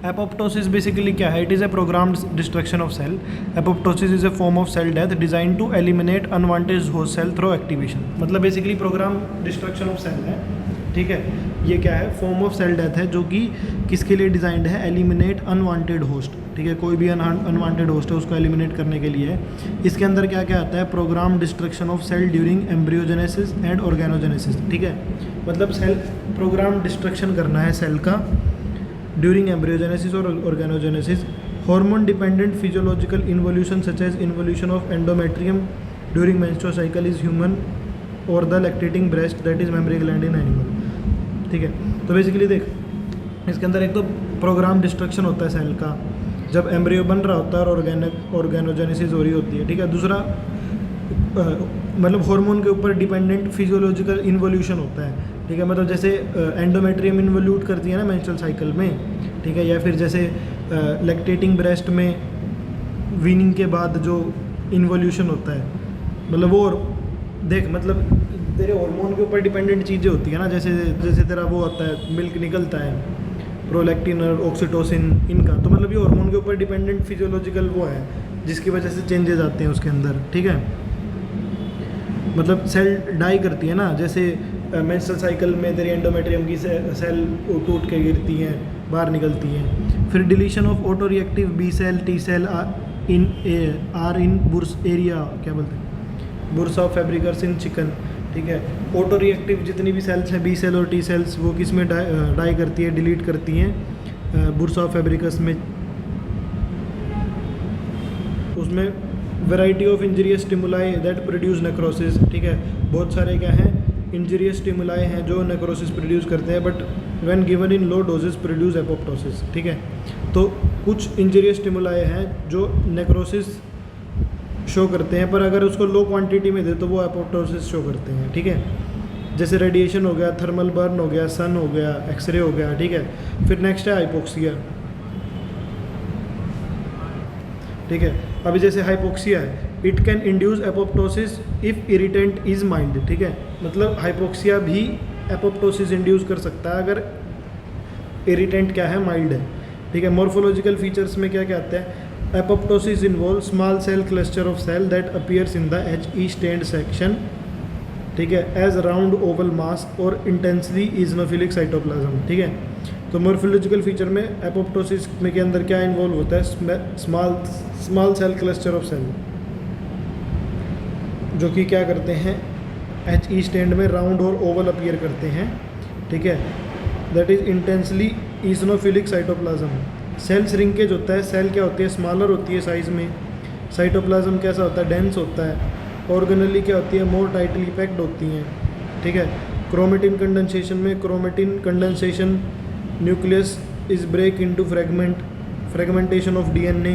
Apoptosis basically क्या है? It is a programmed destruction of cell. Apoptosis is a form of cell death design to eliminate unwanted host cell through activation. मतलब basically program destruction of cell है, ठीक है. ये क्या है? Form of cell death है, जो कि किसके लिए डिजाइंड है? एलिमिनेट अनवांटेड होस्ट, ठीक है. कोई भी अनवांटेड होस्ट है उसको एलिमिनेट करने के लिए है. इसके अंदर क्या क्या आता है? Programme destruction of cell during embryogenesis and organogenesis, ठीक है. मतलब सेल प्रोग्राम डिस्ट्रक्शन करना है सेल का ड्यूरिंग एम्ब्रियोजेनेसिस और organogenesis. Hormone dependent physiological involution such as involution of endometrium during menstrual cycle is human और the lactating breast that is mammary gland in animal, ठीक है. तो बेसिकली देख, इसके अंदर एक तो प्रोग्राम डिस्ट्रक्शन होता है सेल का जब एम्ब्रियो बन रहा होता है और ऑर्गेनोजेनेसिस हो रही होती है, ठीक है. दूसरा मतलब हार्मोन के ऊपर डिपेंडेंट फिजियोलॉजिकल इन्वोल्यूशन होता है, ठीक है. मतलब जैसे एंडोमेट्रियम इन्वोल्यूट करती है ना मेंस्ट्रुअल साइकिल में, ठीक है. या फिर जैसे लैक्टेटिंग ब्रेस्ट में वीनिंग के बाद जो इन्वोल्यूशन होता है, मतलब वो देख, मतलब तेरे हार्मोन के ऊपर डिपेंडेंट चीज़ें होती है ना. जैसे जैसे तेरा वो होता है, मिल्क निकलता है, प्रोलैक्टिन और ऑक्सीटोसिन, इनका तो मतलब ये हार्मोन के ऊपर डिपेंडेंट फिजियोलॉजिकल वो है जिसकी वजह से चेंजेस आते हैं उसके अंदर, ठीक है. मतलब सेल डाई करती है ना, जैसे मेंस्ट्रुअल साइकिल में तेरी एंडोमेट्रियम की सेल टूट के गिरती हैं, बाहर निकलती हैं. फिर deletion of autoreactive B cell T cell are in bursa area, क्या बोलते हैं, बुर्सा फैब्रिकस इन चिकन, ठीक है. ऑटो रिएक्टिव जितनी भी सेल्स हैं, बी सेल और टी सेल्स, वो किस में डाई करती है, डिलीट करती हैं बुर्सा फैब्रिकस में. उसमें variety of injurious stimuli that produce necrosis, ठीक है. बहुत सारे क्या हैं? इंजरियस स्टिमुलाई हैं जो नेक्रोसिस प्रोड्यूस करते हैं, but when given in low doses produce apoptosis, ठीक है. तो कुछ इंजरियस स्टिमुलाई हैं जो नेक्रोसिस शो करते हैं, पर अगर उसको लो क्वांटिटी में दे तो वो एपोप्टोसिस शो करते हैं, ठीक है. जैसे रेडिएशन हो गया, थर्मल बर्न हो गया, सन हो गया, एक्सरे हो गया, ठीक है. फिर नेक्स्ट है हाइपोक्सिया, ठीक है. अभी जैसे हाइपोक्सिया है, it can induce apoptosis if irritant is mild, ठीक है. मतलब हाइपोक्सिया भी एपोप्टोसिस इंड्यूस कर सकता है अगर इरिटेंट क्या है? माइल्ड है, ठीक है. मॉर्फोलॉजिकल फीचर्स में क्या क्या आता है? Apoptosis involve small cell cluster of cell that appears in the HE stained section, ठीक है, एज राउंड ओवल मास और इंटेंसली इजनोफिलिक साइटोप्लाज्म, ठीक है. तो मॉर्फोलॉजिकल फीचर में एपोप्टोसिस में के अंदर क्या इन्वॉल्व होता है? Small cell cluster of cell जो कि क्या करते हैं? HE स्टैंड में राउंड और ओवल अपीयर करते हैं, ठीक है. That is intensely eosinophilic cytoplasm. Cell shrinkage होता है, सेल क्या होती है? स्मॉलर होती है साइज में. साइटोप्लाज्म कैसा होता है? डेंस होता है. ऑर्गेनली क्या होती है? मोर टाइटली पैक्ड होती हैं, ठीक है. क्रोमेटिन कंडेंसेशन में chromatin condensation nucleus is break into fragmentation of DNA,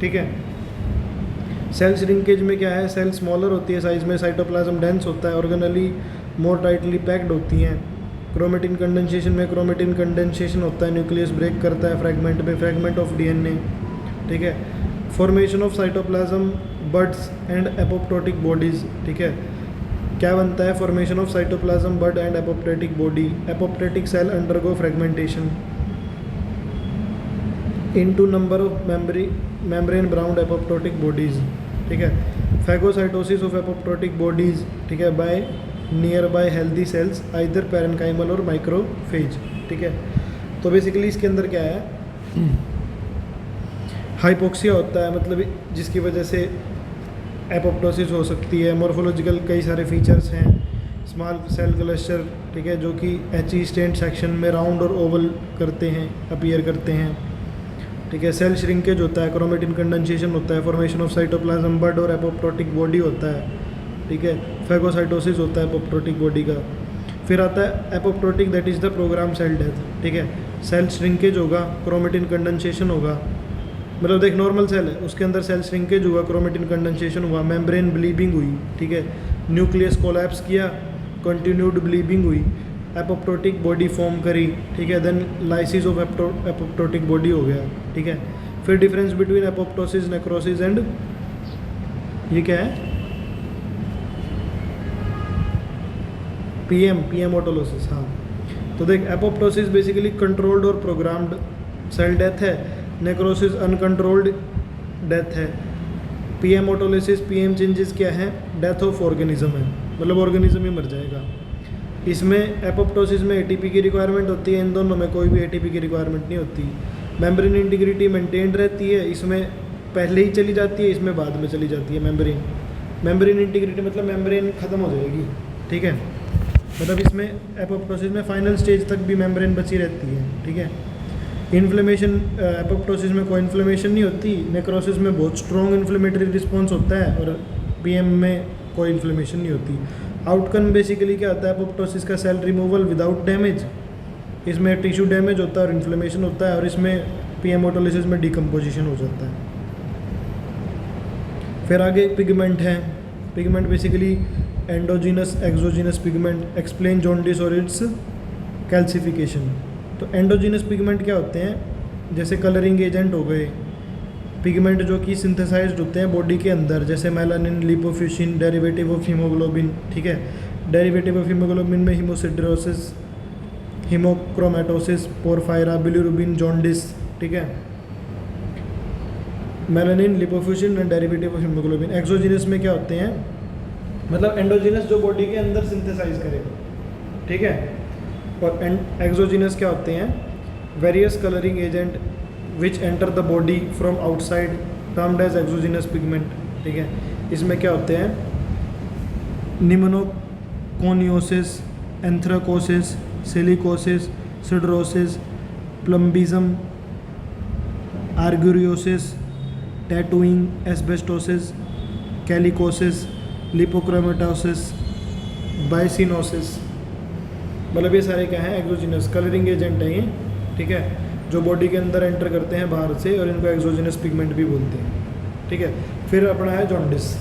ठीक है. सेल श्रिंकेज में क्या है? सेल स्मॉलर होती है साइज में, साइटोप्लाज्म डेंस होता है, ऑर्गेनली मोर टाइटली पैक्ड होती हैं. क्रोमेटिन कंडेंसेशन में क्रोमेटिन कंडेंसेशन होता है, न्यूक्लियस ब्रेक करता है फ्रेगमेंट में, फ्रेगमेंट ऑफ DNA, ठीक है. Formation of cytoplasm buds and apoptotic bodies, ठीक है. क्या बनता है? Formation of cytoplasm bud and apoptotic body. Apoptotic cell undergo fragmentation into number of membrane ब्राउन एपोप्टोटिक बॉडीज, ठीक है. फैगोसाइटोसिस ऑफ एपोप्टोटिक बॉडीज, ठीक है, by nearby healthy cells either parenchymal और माइक्रोफेज, ठीक है. तो बेसिकली इसके अंदर क्या है? हाइपोक्सिया होता है, मतलब जिसकी वजह से एपोप्टोसिस हो सकती है. मॉर्फोलॉजिकल कई सारे फीचर्स हैं. स्मॉल सेल क्लस्टर, ठीक है, जो कि HE स्टेन्ड सेक्शन में राउंड और ओवल करते हैं, अपीयर करते हैं, ठीक है. सेल श्रिंकेज होता है, क्रोमेटिन कंडेंसेशन होता है, फॉर्मेशन ऑफ साइटोप्लाज्म बड और एपोप्टोटिक बॉडी होता है, ठीक है. फैगोसाइटोसिस होता है एपोप्टोटिक बॉडी का. फिर आता है apoptotic, that is the programme cell death, ठीक है. सेल श्रिंकेज होगा, क्रोमेटिन कंडेंसेशन होगा. मतलब देख, नॉर्मल सेल है, उसके अंदर सेल श्रिंकेज हुआ, क्रोमेटिन कंडेंसेशन हुआ, मेम्ब्रेन ब्लीडिंग हुई, ठीक है, न्यूक्लियस कोलैप्स किया, कंटिन्यूड ब्लीडिंग हुई, एपोप्टोटिक बॉडी फॉर्म करी, ठीक है. Then lysis of apoptotic body हो गया, ठीक है. फिर difference between apoptosis, necrosis and ये क्या है? PM autolysis. हाँ, तो देख, एपोप्टोसिस बेसिकली कंट्रोल्ड और प्रोग्राम्ड सेल डेथ है, नेक्रोसिस अनकंट्रोल्ड डेथ है, पीएम ऑटोलिसिस पीएम चेंजेस क्या है, डेथ ऑफ ऑर्गेनिज्म है, मतलब ऑर्गेनिज्म ही मर जाएगा। इसमें एपोप्टोसिस में एटीपी की रिक्वायरमेंट होती है, इन दोनों में कोई भी एटीपी की रिक्वायरमेंट नहीं होती। मेम्ब्रेन इंटीग्रिटी मेंटेन्ड रहती है, इसमें पहले ही चली जाती है, इसमें बाद में चली जाती है। मेम्ब्रेन इंटीग्रिटी मतलब मेम्ब्रेन ख़त्म हो जाएगी, ठीक है, मतलब इसमें एपोप्टोसिस में फाइनल स्टेज तक भी मेम्ब्रेन बची रहती है, ठीक है। इन्फ्लेमेशन, एपोप्टोसिस में कोई इन्फ्लेमेशन नहीं होती, नेक्रोसिस में बहुत स्ट्रॉन्ग इन्फ्लेमेटरी रिस्पॉन्स होता है, और पीएम में कोई इन्फ्लेमेशन नहीं होती। आउटकम बेसिकली क्या होता है एपोप्टोसिस का, सेल रिमूवल विदाउट डैमेज, इसमें टिश्यू डैमेज होता है और इन्फ्लेमेशन होता है, और इसमें पीएम ऑटोलिसिस में डिकम्पोजिशन हो जाता है। फिर आगे पिगमेंट है, pigment basically endogenous exogenous pigment, explain jaundice और इट्स कैल्सिफिकेशन। तो एंडोजीनस पिगमेंट क्या होते हैं, जैसे कलरिंग एजेंट हो गए, पिगमेंट जो कि सिंथेसाइज्ड होते हैं बॉडी के अंदर, जैसे melanin, lipofuscin, derivative of haemoglobin, ठीक है। डेरिवेटिव ऑफ हीमोग्लोबिन में haemosiderosis, haemochromatosis, porphyria, bilirubin, jaundice, ठीक है। Melanin, lipofuscin and derivative of haemoglobin. Exogenous में क्या होते हैं, मतलब एंडोजीनस जो बॉडी के अंदर सिंथेसाइज करे, ठीक है, और एक्सोजीनस क्या होते हैं, various colouring agent which enter the body from outside termed as exogenous pigment, ठीक है। इसमें क्या होते हैं, pneumoconiosis, anthracosis, silicosis, siderosis, plumbism, argyriosis, tattooing, asbestosis, chalicosis, lipochromatosis, byssinosis, मतलब ये सारे क्या हैं, एक्सोजीनस कलरिंग एजेंट हैं ये, ठीक है, जो बॉडी के अंदर एंटर करते हैं बाहर से, और इनको एक्सोजीनस पिगमेंट भी बोलते हैं, ठीक है। फिर अपना है jaundice.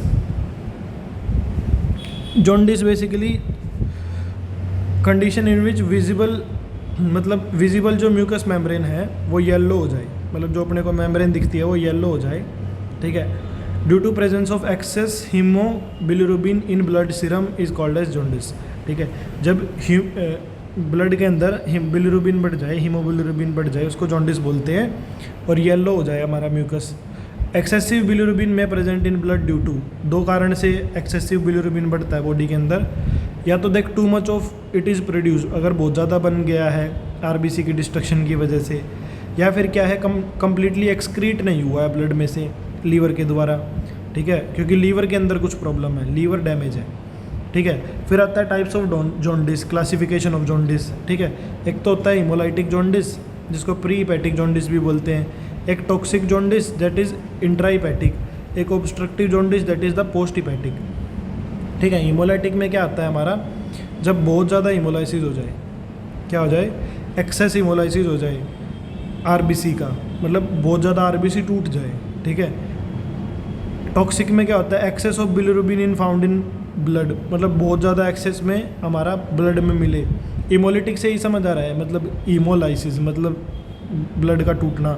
Jaundice basically condition in which visible, मतलब विजिबल जो म्यूकस मेम्ब्रेन है वो येलो हो जाए, मतलब जो अपने को मेम्ब्रेन दिखती है वो येलो हो जाए, ठीक है, due to presence of excess haemobilirubin in blood serum is called as jaundice, ठीक है। जब ब्लड के अंदर बिलिरुबिन बढ़ जाए, हीमोबिलिरुबिन बढ़ जाए, उसको जॉन्डिस बोलते हैं, और येलो हो जाए हमारा म्यूकस। एक्सेसिव बिलिरुबिन में present in blood due to, दो कारण से एक्सेसिव बिलिरुबिन बढ़ता है बॉडी के अंदर, या तो देख too much of it is produce, अगर बहुत ज़्यादा बन गया है आरबीसी की डिस्ट्रक्शन की वजह से, या फिर क्या है कम्प्लीटली एक्सक्रीट नहीं हुआ है ब्लड में से लीवर के द्वारा, ठीक है, क्योंकि लीवर के अंदर कुछ प्रॉब्लम है, लीवर डैमेज है, ठीक है। फिर आता है types of jaundice, classification of jaundice, ठीक है। एक तो होता है हिमोलाइटिक जॉन्डिस, जिसको प्री हिपैटिक जॉन्डिस भी बोलते हैं, एक टॉक्सिक जॉन्डिस दैट इज़ इंट्राहिपैटिक, एक obstructive jaundice that is the post hepatic, ठीक है। हिमोलाइटिक में क्या आता है हमारा, जब बहुत ज़्यादा हिमोलाइसिस हो जाए, क्या हो जाए, एक्सेस हिमोलाइसिस हो जाए आरबीसी का, मतलब बहुत ज़्यादा आरबीसी टूट जाए, ठीक है। टॉक्सिक में क्या होता है, excess of bilirubin in found in blood, मतलब बहुत ज़्यादा एक्सेस में हमारा ब्लड में मिले। इमोलिटिक से ही समझ आ रहा है, मतलब इमोलाइसिस मतलब ब्लड का टूटना।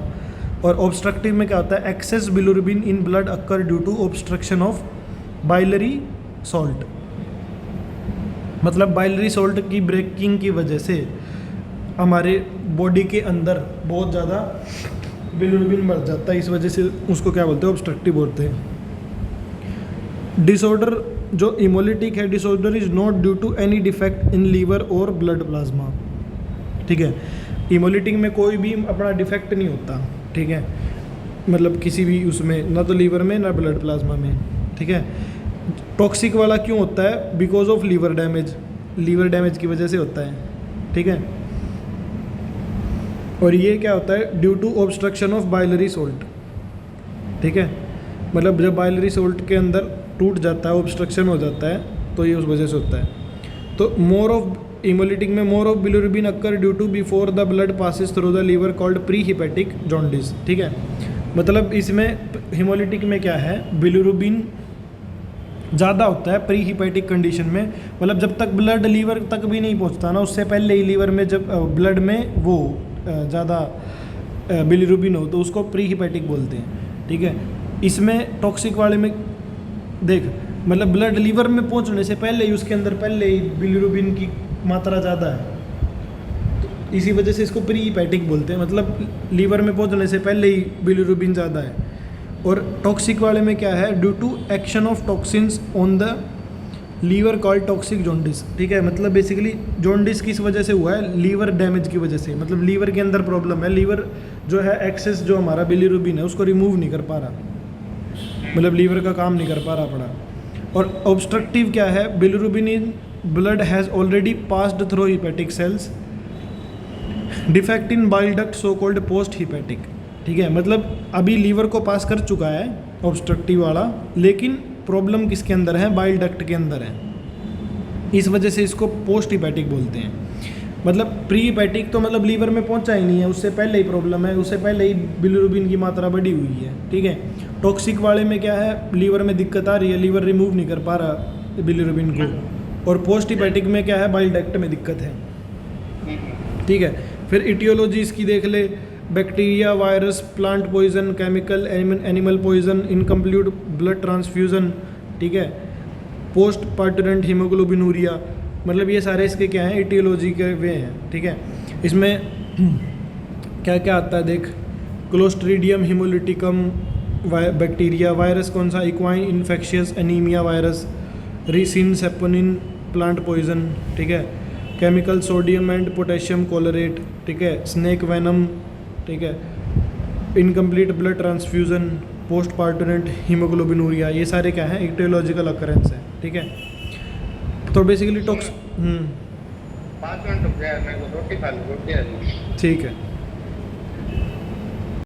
और ऑब्स्ट्रक्टिव में क्या होता है, excess bilirubin in blood occur due to obstruction of biliary salt, मतलब बाइलरी सॉल्ट की ब्रेकिंग की वजह से हमारे बॉडी के अंदर बहुत ज़्यादा बिलिरुबिन बढ़ जाता है, इस वजह से उसको क्या बोलते हैं, ऑब्स्ट्रक्टिव बोलते हैं। डिसऑर्डर जो इमोलिटिक है, disorder is not due to any defect in liver और ब्लड प्लाज्मा, ठीक है। इमोलिटिक में कोई भी अपना डिफेक्ट नहीं होता, ठीक है, मतलब किसी भी उसमें, ना तो लीवर में ना ब्लड प्लाज्मा में, ठीक है। टॉक्सिक वाला क्यों होता है, because of liver damage, liver damage की वजह से होता है, ठीक है। और ये क्या होता है, due to obstruction of biliary salt, ठीक है, मतलब जब बाइलरी सोल्ट के अंदर टूट जाता है, ऑब्स्ट्रक्शन हो जाता है, तो ये उस वजह से होता है। तो मोर ऑफ इमोलिटिक में more of bilirubin occur due to before the blood passes through the liver called pre hepatic jaundice, ठीक है। मतलब इसमें हिमोलिटिक में क्या है, बिलिरुबिन ज़्यादा होता है प्री हिपैटिक कंडीशन में, मतलब जब तक ब्लड लीवर तक भी नहीं पहुंचता ना, उससे पहले ही लीवर में जब ब्लड में वो ज़्यादा बिलिरुबिन हो तो उसको प्री हिपैटिक बोलते हैं, ठीक है। इसमें टॉक्सिक वाले में देख, मतलब ब्लड लीवर में पहुंचने से पहले ही उसके अंदर पहले ही बिलिरुबिन की मात्रा ज़्यादा है, तो इसी वजह से इसको प्री हीपैटिक बोलते हैं, मतलब लीवर में पहुंचने से पहले ही बिलिरुबिन ज़्यादा है। और टॉक्सिक वाले में क्या है, due to action of toxins on the liver called toxic jaundice. ठीक है, मतलब बेसिकली जॉन्डिस किस वजह से हुआ है, लीवर डैमेज की वजह से, मतलब लीवर के अंदर प्रॉब्लम है, लीवर जो है एक्सेस जो हमारा बिलिरुबिन है उसको रिमूव नहीं कर पा रहा, मतलब लीवर का काम नहीं कर पा रहा पड़ा। और ऑब्स्ट्रक्टिव क्या है, bilirubin in blood has already passed through hepatic cells, defect in bile duct so called post hepatic. ठीक है, मतलब अभी लीवर को पास कर चुका है ऑब्स्ट्रक्टिव वाला, लेकिन प्रॉब्लम किसके अंदर है, बाइल डक्ट के अंदर है, इस वजह से इसको पोस्ट हीपैटिक बोलते हैं। मतलब प्री हीपैटिक तो मतलब लीवर में पहुंचा ही नहीं है, उससे पहले ही प्रॉब्लम है, उससे पहले ही बिलिरुबिन की मात्रा बढ़ी हुई है। ठीक है, टॉक्सिक वाले में क्या है, लीवर में दिक्कत आ रही है, लीवर रिमूव नहीं कर पा रहा बिलिरुबिन को, और पोस्ट हीपैटिक में क्या है, बाइल डक्ट में दिक्कत है। ठीक है, फिर इटियोलॉजी इसकी देख ले, bacteria, virus, plant poison, chemical, animal poison, incomplete blood transfusion. ठीक है, पोस्ट पार्टनेंट हीमोग्लोबिनूरिया, मतलब ये सारे इसके क्या हैं, इटियोलॉजी के वे हैं। ठीक है, इसमें क्या क्या आता है देख, क्लोस्ट्रीडियम हिमोलिटिकम बैक्टीरिया, वायरस कौन सा, equine infectious anaemia virus, ricin saponin plant poison. ठीक है, chemical sodium and potassium chlorate. ठीक है, स्नेक वेनम। ठीक है, incomplete blood transfusion, post parturient haemoglobinuria, ये सारे क्या हैं, इटियोलॉजिकल अकरेंस है। ठीक है, तो बेसिकली 5 मिनट रुक गया, मैं रोटी खा लूँ, रोटी आ रही है। ठीक है।